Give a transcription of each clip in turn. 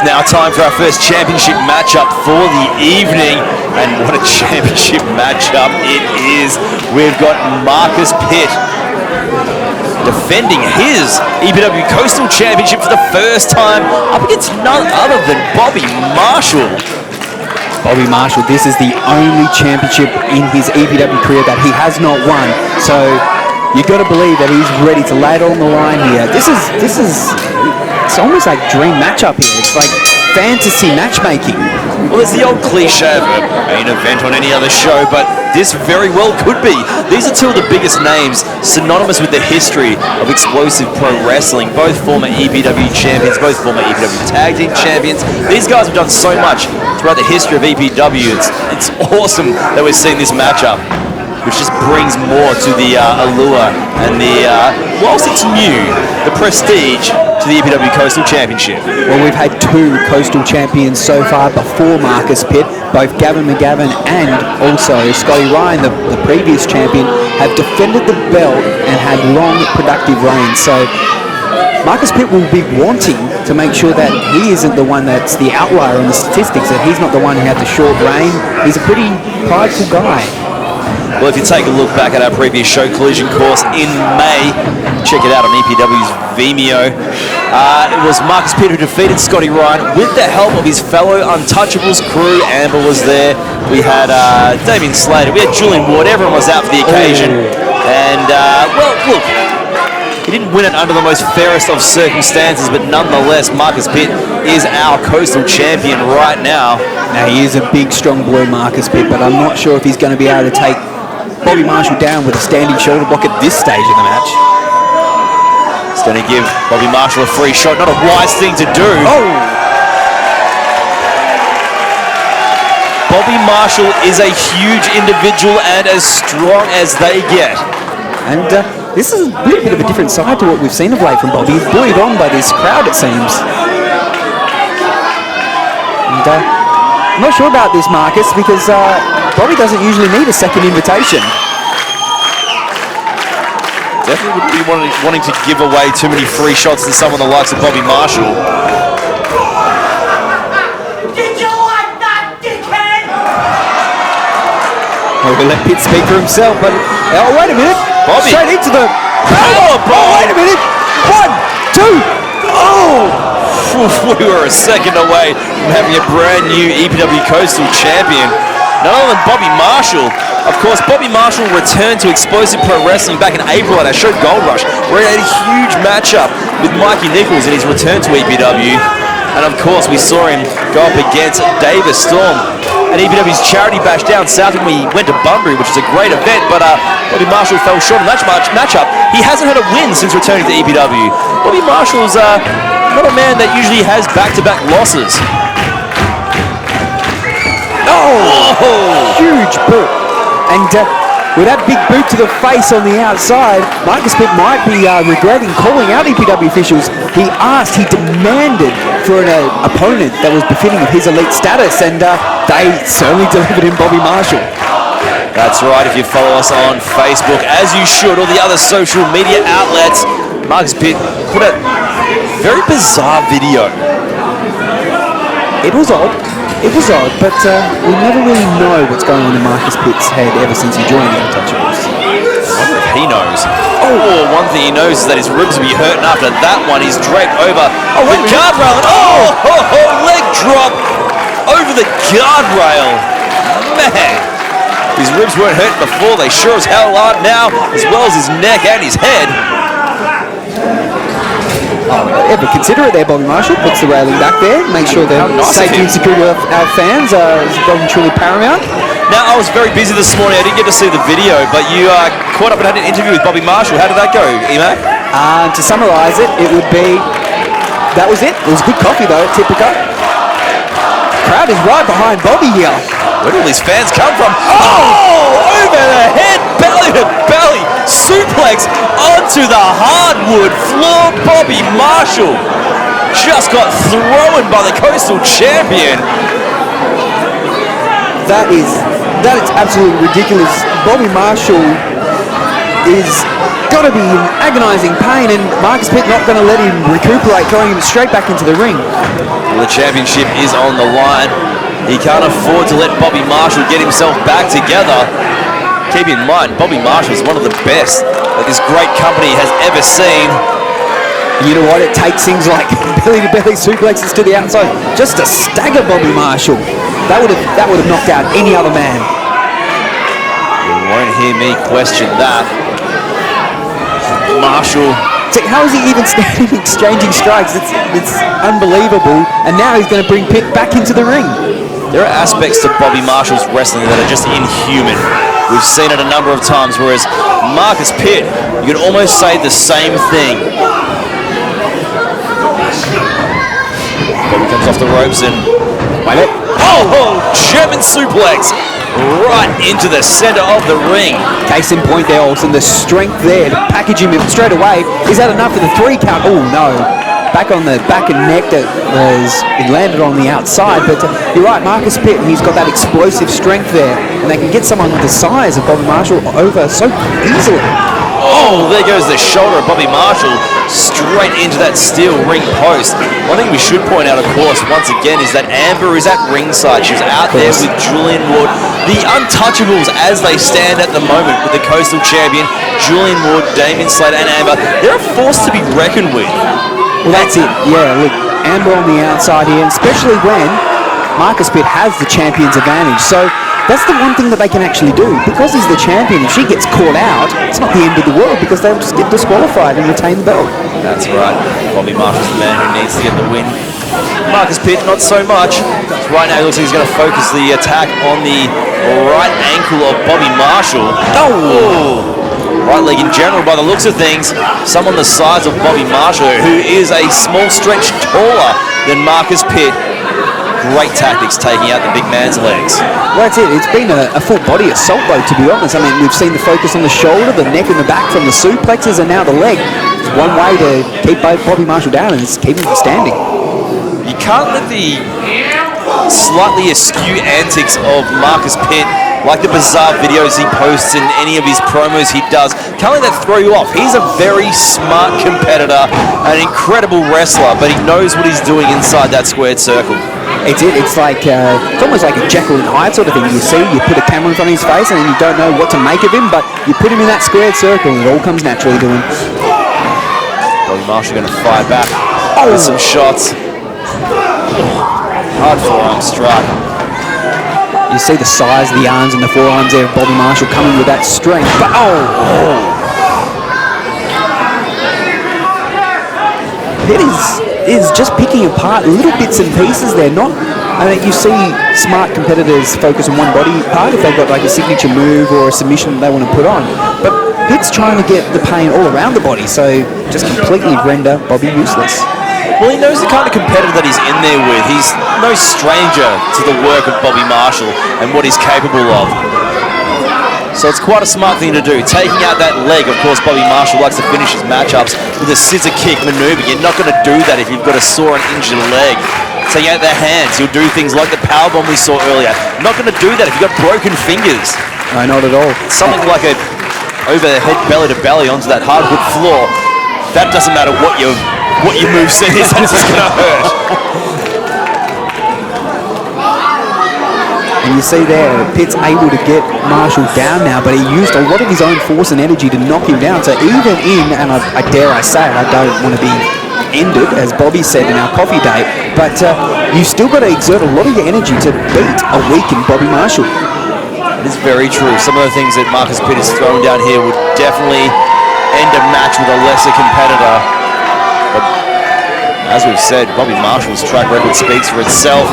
It's now time for our first championship matchup for the evening. And what a championship matchup it is. We've got Marcius Pitt defending his EPW Coastal Championship for the first time up against none other than Bobby Marshal. Bobby Marshal, this is the only championship in his EPW career that he has not won. So you've got to believe that he's ready to lay it on the line here. This is it's almost like dream matchup here. It's like fantasy matchmaking. Well, it's the old cliche of a main event on any other show, but this very well could be. These are two of the biggest names synonymous with the history of explosive pro wrestling. Both former EPW champions, both former EPW tag team champions. These guys have done so much throughout the history of EPW. It's awesome that we're seeing this matchup, which just brings more to the allure and the, whilst it's new, the prestige to the EPW Coastal Championship. Well, we've had two Coastal champions so far before Marcius Pitt. Both Gavin McGavin and also Scotty Ryan, the previous champion, have defended the belt and had long, productive reigns. So Marcius Pitt will be wanting to make sure that he isn't the one that's the outlier on the statistics, that he's not the one who had the short reign. He's a pretty prideful guy. Well, if you take a look back at our previous show, Collision Course, in May, check it out on EPW's Vimeo. It was Marcius Pitt who defeated Scotty Ryan with the help of his fellow Untouchables crew. Amber was there. We had Damien Slater. We had Julian Ward. Everyone was out for the occasion. And, well, look, he didn't win it under the most fairest of circumstances, but nonetheless, Marcius Pitt is our Coastal champion right now. Now, he is a big, strong boy, Marcius Pitt, but I'm not sure if he's going to be able to take Bobby Marshal down with a standing shoulder block at this stage of the match. It's going to give Bobby Marshal a free shot. Not a wise thing to do. Oh! Bobby Marshal is a huge individual and as strong as they get. And this is a little bit of a different side to what we've seen of late from Bobby. He's buoyed on by this crowd, it seems. And I'm not sure about this, Marcus, because Bobby doesn't usually need a second invitation. Definitely wouldn't be wanting to give away too many free shots to someone the likes of Bobby Marshal. Did you like that, dickhead? Well, we'll let Pitt speak for himself, but oh, wait a minute. Bobby. Straight into the power bomb. Oh, wait a minute. 1, 2. Oh! We were a second away from having a brand new EPW Coastal champion. None other than Bobby Marshal. Of course, Bobby Marshal returned to Explosive Pro Wrestling back in April at our show Gold Rush, where he had a huge matchup with Mikey Nichols in his return to EPW. And of course, we saw him go up against Davis Storm at EPW's charity bash down south when we went to Bunbury, which is a great event, but Bobby Marshal fell short in that matchup. He hasn't had a win since returning to EPW. Bobby Marshall's not a man that usually has back-to-back losses. Oh! Huge boot. And with that big boot to the face on the outside, Marcius Pitt might be regretting calling out EPW officials. He asked, he demanded for an opponent that was befitting of his elite status, and they certainly delivered him Bobby Marshal. That's right, if you follow us on Facebook, as you should, or the other social media outlets, Marcius Pitt put a very bizarre video. It was odd. It was odd, but we never really know what's going on in Marcius Pitt's head ever since he joined the Untouchables. I wonder if he knows. Oh, one thing he knows is that his ribs will be hurting after that one. He's draped over the guardrail. Leg drop over the guardrail. Man, his ribs weren't hurting before. They sure as hell are now, as well as his neck and his head. Ever consider it there, Bobby Marshal. Puts the railing back there. Make sure the safety and security of our fans is truly paramount. Now, I was very busy this morning. I didn't get to see the video, but you caught up and had an interview with Bobby Marshal. How did that go, Emac? To summarise it, it would be, that was it. It was good coffee, though, at Typico. Crowd is right behind Bobby here. Where do all these fans come from? Oh! Over the head, belly to belly, suplex onto the hardwood floor. Bobby Marshal just got thrown by the Coastal champion. That is absolutely ridiculous. Bobby Marshal is got to be in agonising pain, and Marcius Pitt not going to let him recuperate, throwing him straight back into the ring. Well, the championship is on the line. He can't afford to let Bobby Marshal get himself back together. Keep in mind, Bobby Marshal is one of the best that this great company has ever seen. You know what? It takes things like belly-to-belly suplexes to the outside just to stagger Bobby Marshal. That would have knocked out any other man. You won't hear me question that. Marshal. See, how is he even standing exchanging strikes? It's unbelievable. And now he's going to bring Pitt back into the ring. There are aspects to Bobby Marshal's wrestling that are just inhuman. We've seen it a number of times, whereas Marcius Pitt, you could almost say the same thing. Bobby comes off the ropes and... Oh, German suplex right into the center of the ring. Case in point there, Olsen, the strength there to package him straight away. Is that enough for the 3 count? Oh, no. Back on the back and neck that it landed on the outside. But you're right, Marcius Pitt, he's got that explosive strength there. And they can get someone the size of Bobby Marshal over so easily. Oh, there goes the shoulder of Bobby Marshal straight into that steel ring post. One thing we should point out, of course, once again, is that Amber is at ringside. She's out there with Julian Ward. The untouchables as they stand at the moment with the Coastal Champion, Julian Ward, Damien Slater, and Amber. They're a force to be reckoned with. Well, that's it. Yeah, look, Amber on the outside here, and especially when Marcius Pitt has the champion's advantage. So that's the one thing that they can actually do. Because he's the champion, if she gets caught out, it's not the end of the world because they'll just get disqualified and retain the belt. That's right. Bobby Marshal's the man who needs to get the win. Marcius Pitt, not so much. Right now, he looks like he's going to focus the attack on the right ankle of Bobby Marshal. Oh! Right leg in general, by the looks of things, someone the size of Bobby Marshal, who is a small stretch taller than Marcius Pitt. Great tactics taking out the big man's legs. Well, that's it. It's been a full body assault, though, to be honest. I mean, we've seen the focus on the shoulder, the neck and the back from the suplexes, and now the leg. It's one way to keep Bobby Marshal down, and it's keeping him standing. You can't let the slightly askew antics of Marcius Pitt, like the bizarre videos he posts and any of his promos he does, can't let that throw you off. He's a very smart competitor, an incredible wrestler, but he knows what he's doing inside that squared circle. It's like, it's almost like a Jekyll and Hyde sort of thing. You see, you put a camera in front of his face and then you don't know what to make of him, but you put him in that squared circle and it all comes naturally to him. Bobby Marshal going to fire back with some shots. Hard forearm strike. You see the size of the arms and the forearms there of Bobby Marshal coming with that strength. But Pitt is just picking apart little bits and pieces there. I mean, you see smart competitors focus on one body part if they've got like a signature move or a submission that they want to put on. But Pitt's trying to get the pain all around the body, so just completely render Bobby useless. Well, he knows the kind of competitor that he's in there with. He's no stranger to the work of Bobby Marshal and what he's capable of. So it's quite a smart thing to do. Taking out that leg, of course, Bobby Marshal likes to finish his matchups with a scissor kick maneuver. You're not going to do that if you've got a sore and injured leg. Taking out their hands, he'll do things like the powerbomb we saw earlier. Not going to do that if you've got broken fingers. No, not at all. Something like a over the head, belly to belly onto that hardwood floor. That doesn't matter what your moveset is, that's just going to hurt. And you see there, Pitt's able to get Marshal down now, but he used a lot of his own force and energy to knock him down. So even and I dare I say it, I don't want to be ended, as Bobby said in our coffee date, but you still got to exert a lot of your energy to beat a weakened Bobby Marshal. It is very true. Some of the things that Marcius Pitt has thrown down here would definitely end a match with a lesser competitor. But as we've said, Bobby Marshal's track record speaks for itself.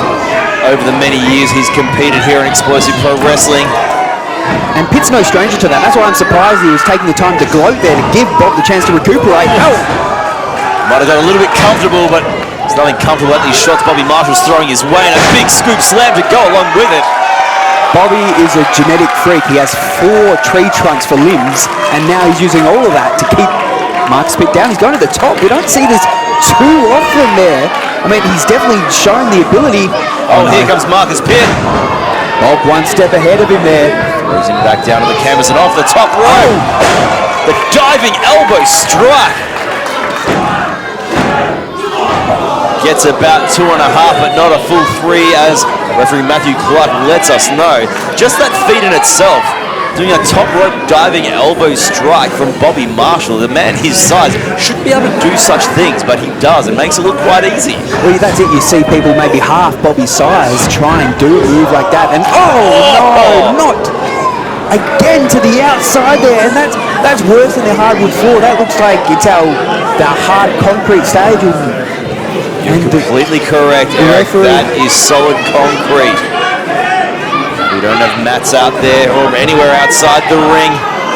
Over the many years he's competed here in Explosive Pro Wrestling. And Pitt's no stranger to that. That's why I'm surprised he was taking the time to gloat there to give Bob the chance to recuperate. Might have got a little bit comfortable, but there's nothing comfortable about these shots Bobby Marshal's throwing his way, and a big scoop slam to go along with it. Bobby is a genetic freak. He has 4 tree trunks for limbs, and now he's using all of that to keep Marcius Pitt down. He's going to the top. We don't see this too often there. I mean, he's definitely shown the ability. Oh, here comes Marcius Pitt. Bob one step ahead of him there. Throws him back down to the canvas and off the top rope. The diving elbow strike. Gets about 2.5, but not a full 3, as referee Matthew Clark lets us know. Just that feat in itself, doing a top rope diving elbow strike from Bobby Marshal. The man his size shouldn't be able to do such things, but he does. It makes it look quite easy. Well, that's it. You see people maybe half Bobby's size try and do a move like that, and no, not again to the outside there, and that's worse than the hardwood floor. That looks like it's the hard concrete stage. You're completely correct, Eric. That is solid concrete. We don't have mats out there or anywhere outside the ring.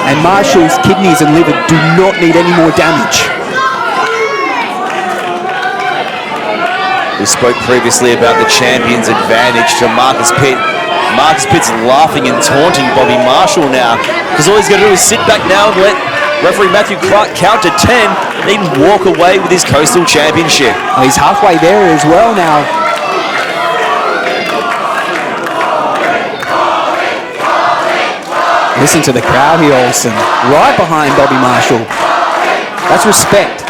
And Marshall's kidneys and liver do not need any more damage. We spoke previously about the champion's advantage to Marcius Pitt. Marcius Pitt's laughing and taunting Bobby Marshal now, because all he's going to do is sit back now and let referee Matthew Clark count to 10 and even walk away with his Coastal Championship. Oh, he's halfway there as well now. Listen to the crowd here, Olsen. Right behind Bobby Marshal. That's respect.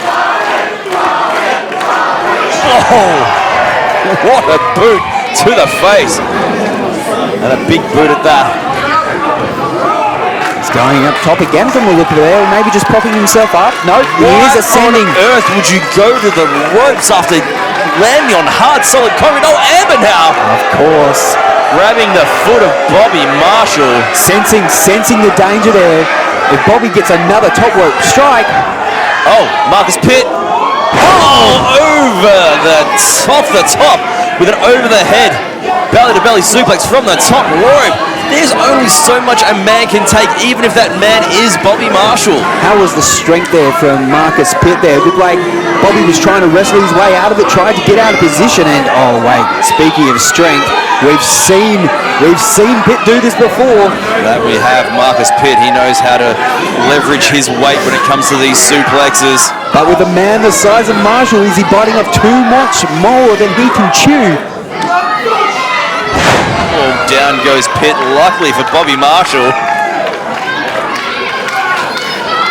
Oh, what a boot to the face. And a big boot at that. He's going up top again from the look of there, maybe just propping himself up. No, he is ascending. Why on earth would you go to the ropes after landing on hard, solid concrete? Oh, Amber now. Of course. Grabbing the foot of Bobby Marshal. Sensing the danger there. If Bobby gets another top rope strike. Oh, Marcius Pitt. Oh, over the top with an over the head belly-to-belly suplex from the top rope. There's only so much a man can take, even if that man is Bobby Marshal. How was the strength there from Marcius Pitt there? It looked like Bobby was trying to wrestle his way out of it, tried to get out of position, and oh wait, speaking of strength, we've seen Pitt do this before. That we have Marcius Pitt. He knows how to leverage his weight when it comes to these suplexes. But with a man the size of Marshall, is he biting off too much more than he can chew? Oh, down goes Pitt, luckily for Bobby Marshal.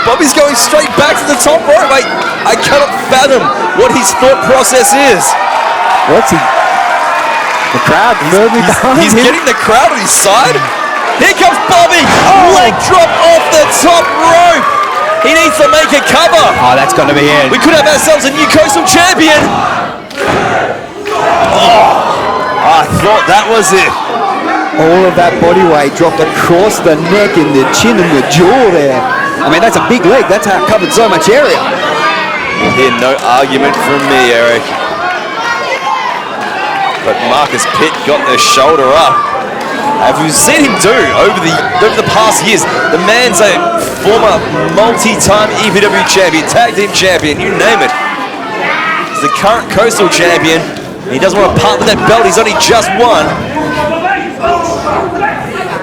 Bobby's going straight back to the top rope. I cannot fathom what his thought process is. What's he? The crowd firmly behind him. He's getting the crowd on his side. Here comes Bobby. Oh. Leg drop off the top rope. He needs to make a cover. Oh, that's got to be it. We could have ourselves a new Coastal Champion. Oh, I thought that was it. All of that body weight dropped across the neck and the chin and the jaw there. I mean, that's a big leg. That's how it covered so much area. Here, no argument from me, Eric. But Marcius Pitt got the shoulder up. As we've seen him do over the past years, the man's a former multi-time EPW champion, tag team champion, you name it. He's the current Coastal champion. He doesn't want to part with that belt. He's only just won.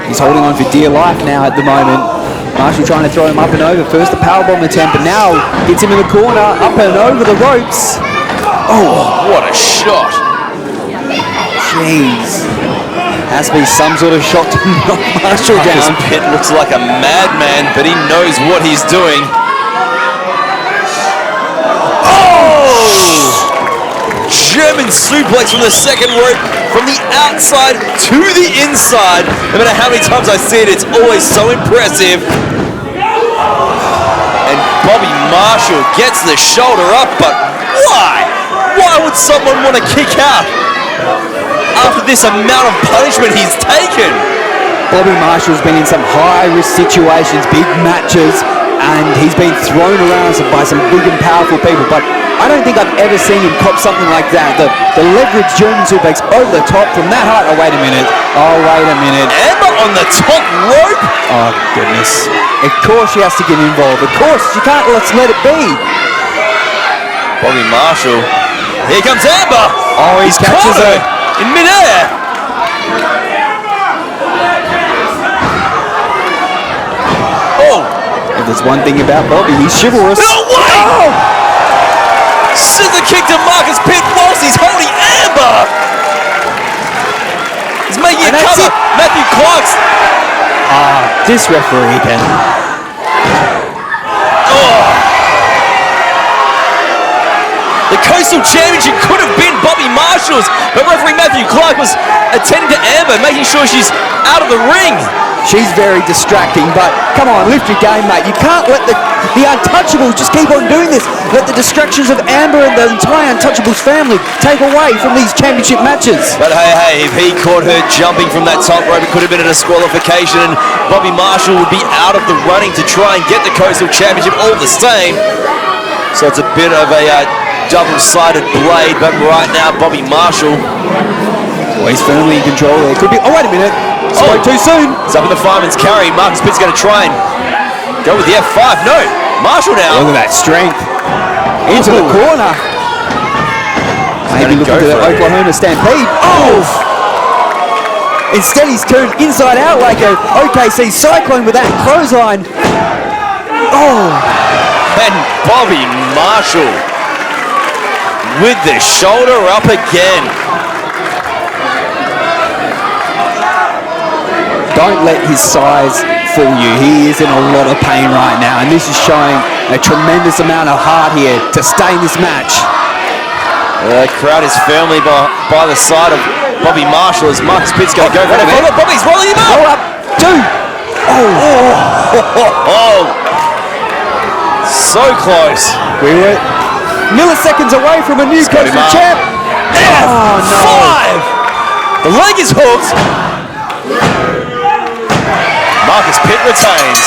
He's holding on for dear life now at the moment. Marshall trying to throw him up and over. First the powerbomb attempt, but now gets him in the corner, up and over the ropes. Oh, what a shot. Jeez. Has to be some sort of shot to knock Marshall down. Pitt looks like a madman, but he knows what he's doing. Oh! German suplex from the second rope, from the outside to the inside. No matter how many times I see it, it's always so impressive. And Bobby Marshal gets the shoulder up, but why? Why would someone want to kick out after this amount of punishment he's taken? Bobby Marshall's been in some high-risk situations, big matches, and he's been thrown around by some big and powerful people, but I don't think I've ever seen him cop something like that. The leverage German suplex over the top from that height. Oh, wait a minute. Amber on the top rope? Oh, goodness. Of course she has to get involved. Of course, she can't let's let it be. Bobby Marshal. Here comes Amber. Oh, he catches her in midair. Oh. If there's one thing about Bobby, he's chivalrous. No way! Oh. Scissor kick to Marcius Pitt whilst he's holding Amber. He's making a cover. Matthew Clark's. This referee can. The Coastal Championship could have been Bobby Marshall's, but referee Matthew Clark was attending to Amber, making sure she's out of the ring. She's very distracting, but come on, lift your game, mate. You can't let the Untouchables just keep on doing this. Let the distractions of Amber and the entire Untouchables family take away from these championship matches. But hey, if he caught her jumping from that top rope, it could have been a disqualification, and Bobby Marshall would be out of the running to try and get the Coastal Championship all the same. So it's a bit of a double-sided blade, but right now Bobby Marshall, he's firmly in control there. Could be. Oh, wait a minute. Spoke too soon. It's up in the fireman's carry. Marcius Pitt's going to try and go with the F5. No, Marshall now. Look at that strength. Into the corner. Maybe looking to the Oklahoma Stampede. Oh! Instead, he's turned inside out like a OKC Cyclone with that clothesline. Oh! And Bobby Marshall with the shoulder up again. Don't let his size fool you. He is in a lot of pain right now, and this is showing a tremendous amount of heart here to stay in this match. The crowd is firmly by the side of Bobby Marshall as Marcius Pitt's going to go for it. Oh, Bobby's rolling him up. Roll up. Two. Oh. So close. We were milliseconds away from a new Coastal champ. Oh, no. 5. The leg is hooked. Marcius Pitt retains.